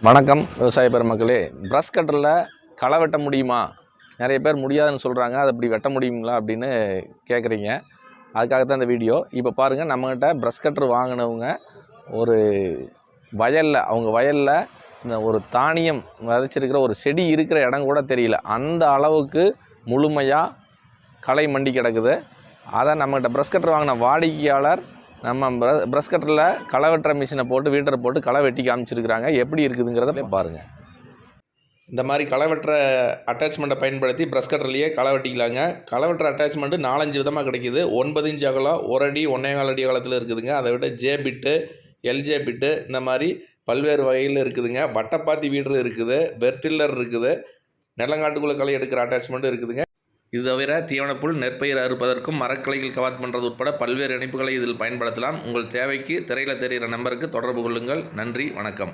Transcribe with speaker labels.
Speaker 1: வணக்கம் விவசாய பெருமக்களே. ப்ரஷ் கட்டரில் களை வெட்ட முடியுமா? நிறைய பேர் முடியாதுன்னு சொல்கிறாங்க. அது அப்படி வெட்ட முடியுங்களா அப்படின்னு கேட்குறீங்க. அதுக்காகத்தான் இந்த வீடியோ. இப்போ பாருங்கள், நம்மக்கிட்ட ப்ரஷ் கட்டர் வாங்கினவங்க ஒரு வயலில் அவங்க வயலில் இந்த ஒரு தானியம் விதைச்சிருக்கிற ஒரு செடி இருக்கிற இடம் கூட தெரியல. அந்த அளவுக்கு முழுமையாக களை மண்டி கிடக்குது. அதை நம்மக்கிட்ட ப்ரஷ் கட்டர் வாங்கின வாடிக்கையாளர் நம்ம ப்ரஷ் கட்டரில் களை வெட்டுற மிஷினை போட்டு வீட்டரை போட்டு களை வெட்டி காமிச்சிருக்கிறாங்க. எப்படி இருக்குதுங்கிறத பாருங்கள். இந்த மாதிரி களை வெட்டுற அட்டாச்மெண்ட்டை பயன்படுத்தி ப்ரஷ் கட்டர்லேயே களை வெட்டிக்கலாங்க. களை வெட்டுற அட்டாச்மெண்ட்டு 4-5 விதமாக கிடைக்கிது. 9 இன்ச் அகலம், 1 அடி 1.25 அடி அகலத்தில் இருக்குதுங்க. அதை விட ஜே பிட்டு, எல்ஜே பிட்டு, இந்த மாதிரி பல்வேறு வகையில் இருக்குதுங்க. வட்டப்பாத்தி வீடர் இருக்குது, வெர்டில்லர் இருக்குது, நிலங்காட்டுக்குள்ளே களை எடுக்கிற அட்டாச்மெண்ட்டும் இருக்குதுங்க. இது தவிர தீவனப்புல், நெற்பயிர் அறுப்பதற்கும் மரக்கிளைகள் கவாத் பண்ணுறது உட்பட பல்வேறு இணைப்புகளை இதில் பயன்படுத்தலாம். உங்கள் தேவைக்கு திரையில் தெரிகிற நம்பருக்கு தொடர்பு கொள்ளுங்கள். நன்றி, வணக்கம்.